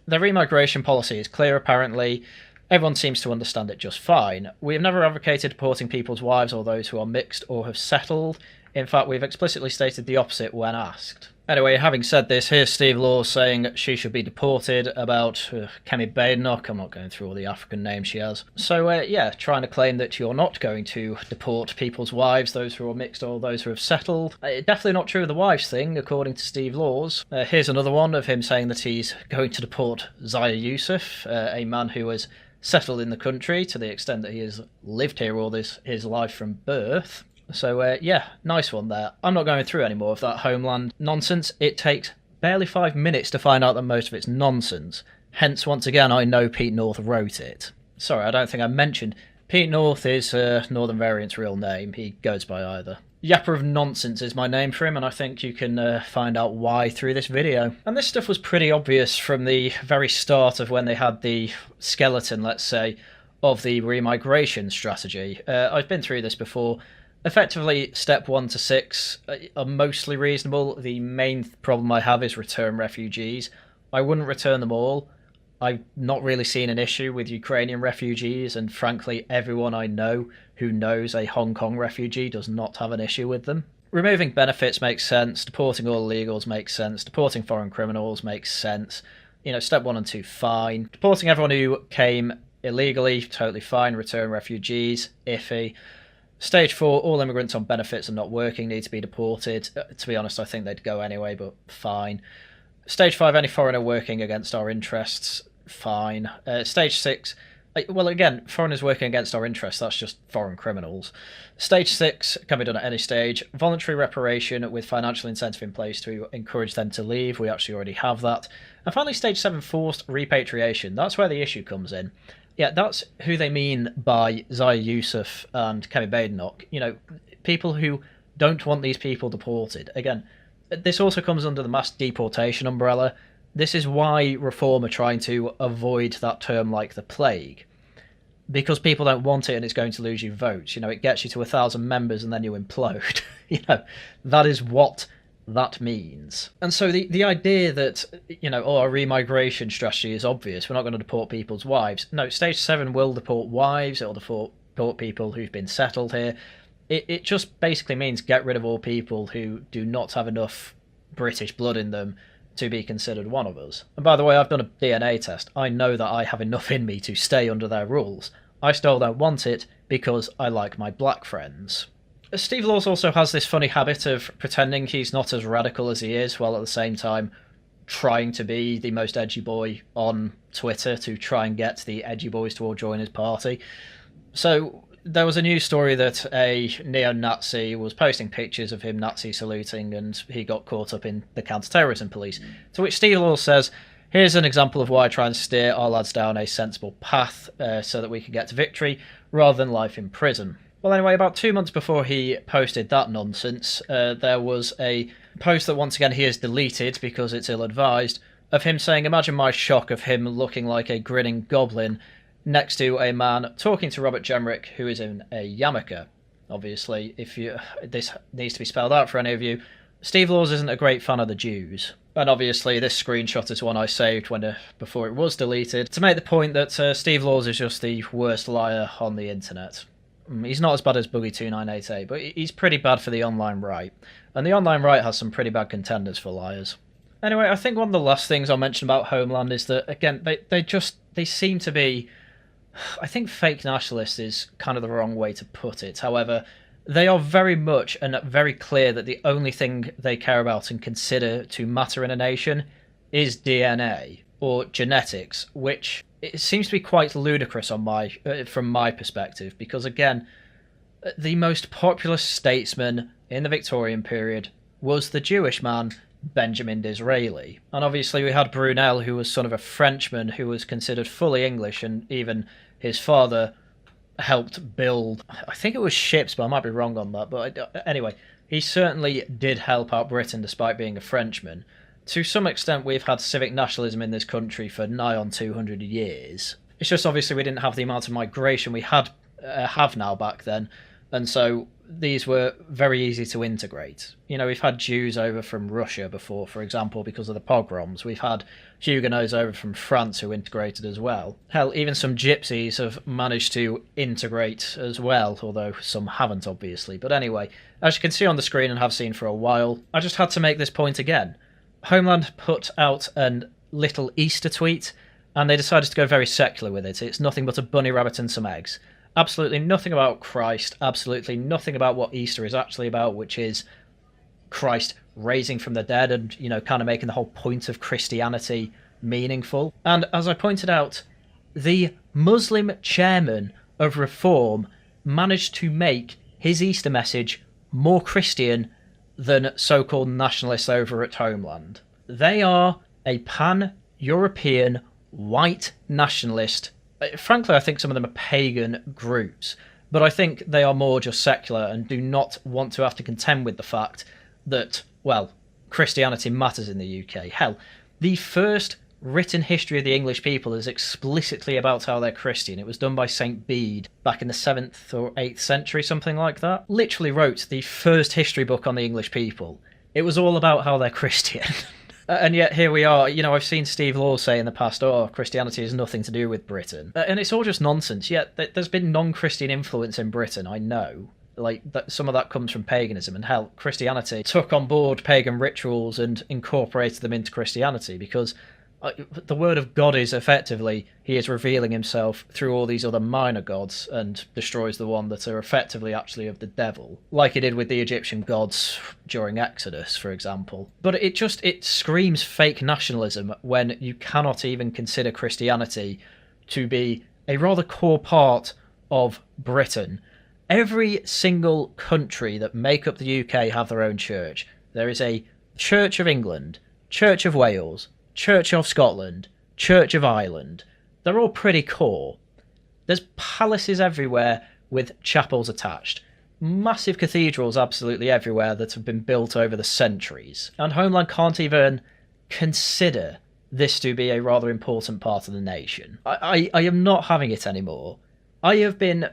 Their remigration policy is clear, apparently. Everyone seems to understand it just fine. We have never advocated deporting people's wives or those who are mixed or have settled. In fact, we've explicitly stated the opposite when asked. Anyway, having said this, here's Steve Laws saying she should be deported about Kemi Badenoch. I'm not going through all the African names she has. So, yeah, trying to claim that you're not going to deport people's wives, those who are mixed or those who have settled. Definitely not true of the wives thing, according to Steve Laws. Here's another one of him saying that he's going to deport Zaya Yusuf, a man who has settled in the country to the extent that he has lived here all his life from birth. So, yeah, nice one there. I'm not going through any more of that Homeland nonsense. It takes barely 5 minutes to find out that most of it's nonsense. Hence, once again, I know Pete North wrote it. Sorry, I don't think I mentioned. Pete North is Northern Variant's real name. He goes by either. Yapper of Nonsense is my name for him, and I think you can find out why through this video. And this stuff was pretty obvious from the very start of when they had the skeleton, let's say, of the remigration strategy. I've been through this before. Effectively, step 1 to 6 are mostly reasonable. The main problem I have is return refugees. I wouldn't return them all. I've not really seen an issue with Ukrainian refugees, and frankly, everyone I know who knows a Hong Kong refugee does not have an issue with them. Removing benefits makes sense. Deporting all illegals makes sense. Deporting foreign criminals makes sense. You know, step 1 and 2, fine. Deporting everyone who came illegally, totally fine. Return refugees, iffy. Stage 4, all immigrants on benefits and not working need to be deported. To be honest, I think they'd go anyway, but fine. Stage 5, any foreigner working against our interests, fine. Stage 6, well, again, foreigners working against our interests, that's just foreign criminals. Stage 6 can be done at any stage. Voluntary reparation with financial incentive in place to encourage them to leave. We actually already have that. And finally, Stage 7, forced repatriation. That's where the issue comes in. Yeah, that's who they mean by Zaya Yusuf and Kemi Badenoch. You know, people who don't want these people deported. Again, this also comes under the mass deportation umbrella. This is why Reform are trying to avoid that term like the plague. Because people don't want it and it's going to lose you votes. You know, it gets you to 1,000 members and then you implode. You know, that is what that means. And so the idea that, you know, our remigration strategy is obvious, we're not going to deport people's wives. No, Stage 7 will deport wives, it'll deport people who've been settled here. It just basically means get rid of all people who do not have enough British blood in them to be considered one of us. And by the way, I've done a DNA test. I know that I have enough in me to stay under their rules. I still don't want it because I like my black friends. Steve Laws also has this funny habit of pretending he's not as radical as he is, while at the same time trying to be the most edgy boy on Twitter to try and get the edgy boys to all join his party. So there was a news story that a neo-Nazi was posting pictures of him Nazi saluting, and he got caught up in the counter-terrorism police. To which Steve Laws says, "Here's an example of why I try and steer our lads down a sensible path so that we can get to victory rather than life in prison." Well, anyway, about 2 months before he posted that nonsense, there was a post that once again he has deleted because it's ill-advised, of him saying, "Imagine my shock of him looking like a grinning goblin next to a man talking to Robert Jenrick, who is in a yarmulke." Obviously, this needs to be spelled out for any of you, Steve Laws isn't a great fan of the Jews. And obviously this screenshot is one I saved before it was deleted, to make the point that Steve Laws is just the worst liar on the internet. He's not as bad as Boogie2988, but he's pretty bad for the online right. And the online right has some pretty bad contenders for liars. Anyway, I think one of the last things I'll mention about Homeland is that, again, they seem to be... I think fake nationalists is kind of the wrong way to put it. However, they are very much and very clear that the only thing they care about and consider to matter in a nation is DNA or genetics, which it seems to be quite ludicrous from my perspective, because again, the most popular statesman in the Victorian period was the Jewish man Benjamin Disraeli. And obviously we had Brunel, who was son of a Frenchman who was considered fully English, and even his father helped build, I think it was ships, but I might be wrong on that. But anyway, he certainly did help out Britain despite being a Frenchman. To some extent, we've had civic nationalism in this country for nigh on 200 years. It's just obviously we didn't have the amount of migration we have now back then, and so these were very easy to integrate. You know, we've had Jews over from Russia before, for example, because of the pogroms. We've had Huguenots over from France who integrated as well. Hell, even some gypsies have managed to integrate as well, although some haven't, obviously. But anyway, as you can see on the screen and have seen for a while, I just had to make this point again. Homeland put out a little Easter tweet, and they decided to go very secular with it. It's nothing but a bunny rabbit and some eggs. Absolutely nothing about Christ, absolutely nothing about what Easter is actually about, which is Christ raising from the dead and, you know, kind of making the whole point of Christianity meaningful. And as I pointed out, the Muslim chairman of Reform managed to make his Easter message more Christian than so-called nationalists over at Homeland. They are a pan-European white nationalist. Frankly, I think some of them are pagan groups, but I think they are more just secular and do not want to have to contend with the fact that, well, Christianity matters in the UK. Hell, the first written history of the English people is explicitly about how they're Christian. It was done by St. Bede back in the 7th or 8th century, something like that. Literally wrote the first history book on the English people. It was all about how they're Christian. And yet here we are. You know, I've seen Steve Laws say in the past, oh, Christianity has nothing to do with Britain. And it's all just nonsense. Yet there's been non-Christian influence in Britain, I know. Like, some of that comes from paganism, and hell, Christianity took on board pagan rituals and incorporated them into Christianity, because the word of God is effectively, he is revealing himself through all these other minor gods and destroys the one that are effectively actually of the devil, like he did with the Egyptian gods during Exodus, for example. But it screams fake nationalism when you cannot even consider Christianity to be a rather core part of Britain. Every single country that make up the UK have their own church. There is a Church of England, Church of Wales, Church of Scotland, Church of Ireland. They're all pretty core. There's palaces everywhere with chapels attached. Massive cathedrals absolutely everywhere that have been built over the centuries. And Homeland can't even consider this to be a rather important part of the nation. I am not having it anymore. I have been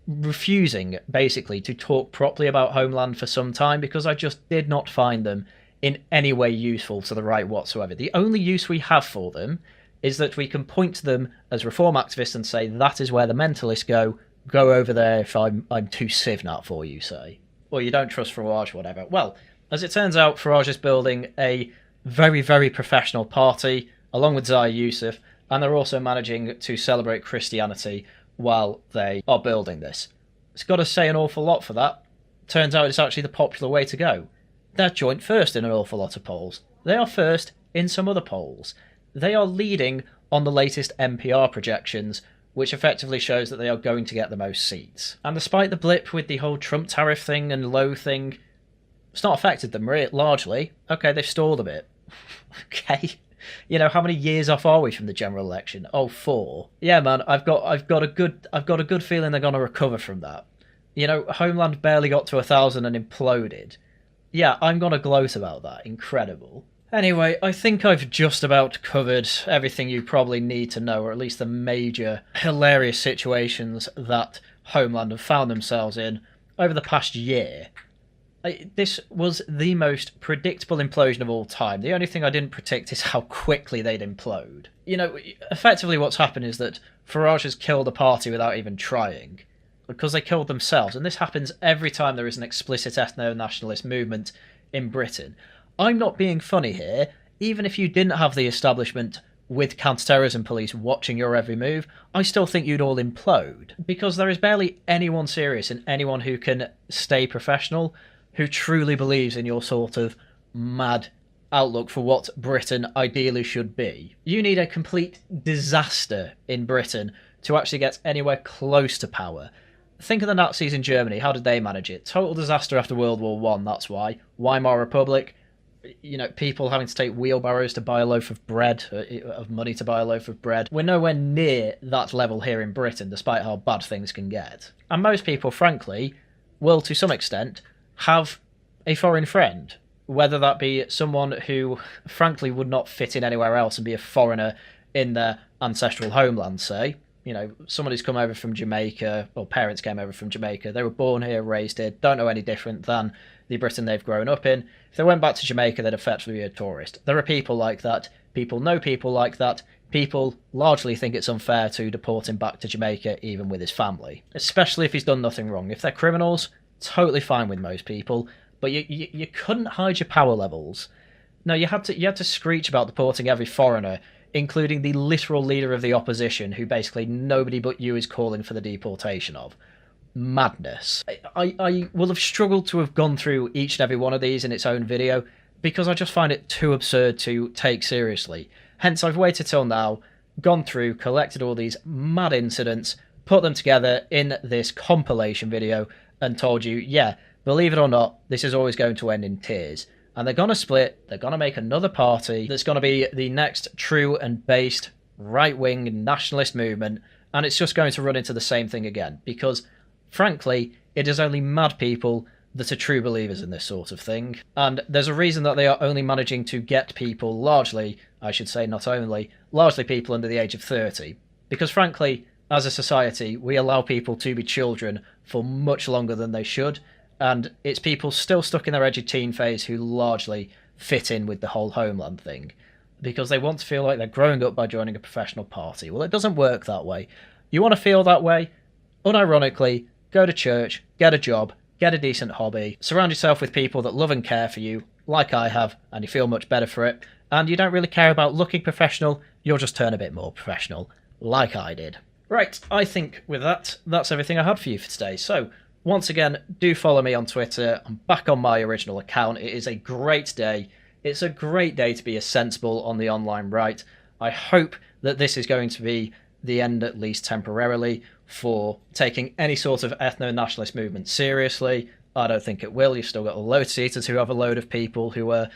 refusing, basically, to talk properly about Homeland for some time because I just did not find them in any way useful to the right whatsoever. The only use we have for them is that we can point to them as reform activists and say, that is where the mentalists go over there if I'm too civnat for you, say. Or you don't trust Farage, whatever. Well, as it turns out, Farage is building a very, very professional party, along with Yusuf, and they're also managing to celebrate Christianity while they are building this. It's got to say an awful lot for that. Turns out it's actually the popular way to go. They're joint first in an awful lot of polls. They are first in some other polls. They are leading on the latest NPR projections, which effectively shows that they are going to get the most seats. And despite the blip with the whole Trump tariff thing and low thing, it's not affected them largely. Okay, they've stalled a bit. Okay. You know, how many years off are we from the general election? Oh, 4. Yeah, man, I've got a good feeling they're going to recover from that. You know, Homeland barely got to 1,000 and imploded. Yeah, I'm going to gloat about that. Incredible. Anyway, I think I've just about covered everything you probably need to know, or at least the major hilarious situations that Homeland have found themselves in over the past year. This was the most predictable implosion of all time. The only thing I didn't predict is how quickly they'd implode. You know, effectively what's happened is that Farage has killed a party without even trying, because they killed themselves, and this happens every time there is an explicit ethno-nationalist movement in Britain. I'm not being funny here. Even if you didn't have the establishment with counter-terrorism police watching your every move, I still think you'd all implode. Because there is barely anyone serious and anyone who can stay professional who truly believes in your sort of mad outlook for what Britain ideally should be. You need a complete disaster in Britain to actually get anywhere close to power. Think of the Nazis in Germany. How did they manage it? Total disaster after World War One. That's why. Weimar Republic, you know, people having to take wheelbarrows to buy a loaf of bread, of money to buy a loaf of bread. We're nowhere near that level here in Britain, despite how bad things can get. And most people, frankly, will, to some extent, have a foreign friend, whether that be someone who, frankly, would not fit in anywhere else and be a foreigner in their ancestral homeland, say. You know, someone who's come over from Jamaica, or parents came over from Jamaica, they were born here, raised here, don't know any different than the Britain they've grown up in. If they went back to Jamaica, they'd effectively be a tourist. There are people like that. People know people like that. People largely think it's unfair to deport him back to Jamaica, even with his family. Especially if he's done nothing wrong. If they're criminals, totally fine with most people. But you couldn't hide your power levels. No, you had to screech about deporting every foreigner, including the literal leader of the opposition, who basically nobody but you is calling for the deportation of. Madness. I will have struggled to have gone through each and every one of these in its own video, because I just find it too absurd to take seriously. Hence, I've waited till now, gone through, collected all these mad incidents, put them together in this compilation video, and told you, yeah, believe it or not, this is always going to end in tears. And they're going to split, they're going to make another party that's going to be the next true and based right-wing nationalist movement, and it's just going to run into the same thing again, because, frankly, it is only mad people that are true believers in this sort of thing. And there's a reason that they are only managing to get people largely, I should say not only, largely people under the age of 30. Because, frankly, as a society, we allow people to be children for much longer than they should, and it's people still stuck in their edgy teen phase who largely fit in with the whole Homeland thing, because they want to feel like they're growing up by joining a professional party. Well, it doesn't work that way. You want to feel that way? Unironically, go to church, get a job, get a decent hobby, surround yourself with people that love and care for you, like I have, and you feel much better for it, and you don't really care about looking professional, you'll just turn a bit more professional, like I did. Right, I think with that, that's everything I had for you for today. So, once again, do follow me on Twitter. I'm back on my original account. It is a great day. It's a great day to be a sensible on the online right. I hope that this is going to be the end, at least temporarily, for taking any sort of ethno-nationalist movement seriously. I don't think it will. You've still got the load-seaters who have a load of people who are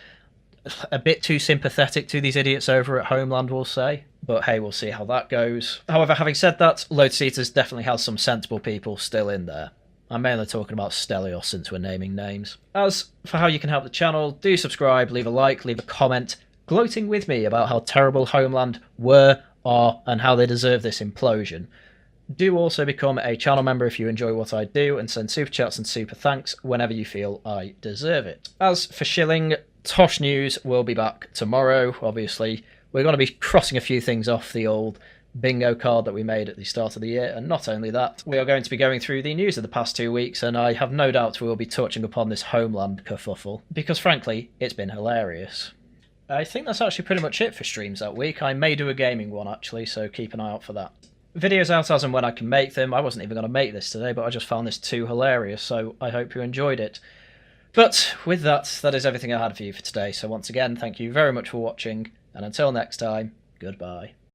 a bit too sympathetic to these idiots over at Homeland, we'll say. But hey, we'll see how that goes. However, having said that, load-seaters definitely has some sensible people still in there. I'm mainly talking about Stelios since we're naming names. As for how you can help the channel, do subscribe, leave a like, leave a comment, gloating with me about how terrible Homeland were, are, and how they deserve this implosion. Do also become a channel member if you enjoy what I do, and send super chats and super thanks whenever you feel I deserve it. As for shilling, Tosh News will be back tomorrow, obviously. We're going to be crossing a few things off the old bingo card that we made at the start of the year, and not only that, we are going to be going through the news of the past 2 weeks, and I have no doubt we will be touching upon this Homeland kerfuffle, because frankly, it's been hilarious. I think that's actually pretty much it for streams that week. I may do a gaming one actually, so keep an eye out for that. videos out as and when I can make them. I wasn't even going to make this today, but I just found this too hilarious, so I hope you enjoyed it. But with that, that is everything I had for you for today. So once again, thank you very much for watching, and until next time, goodbye.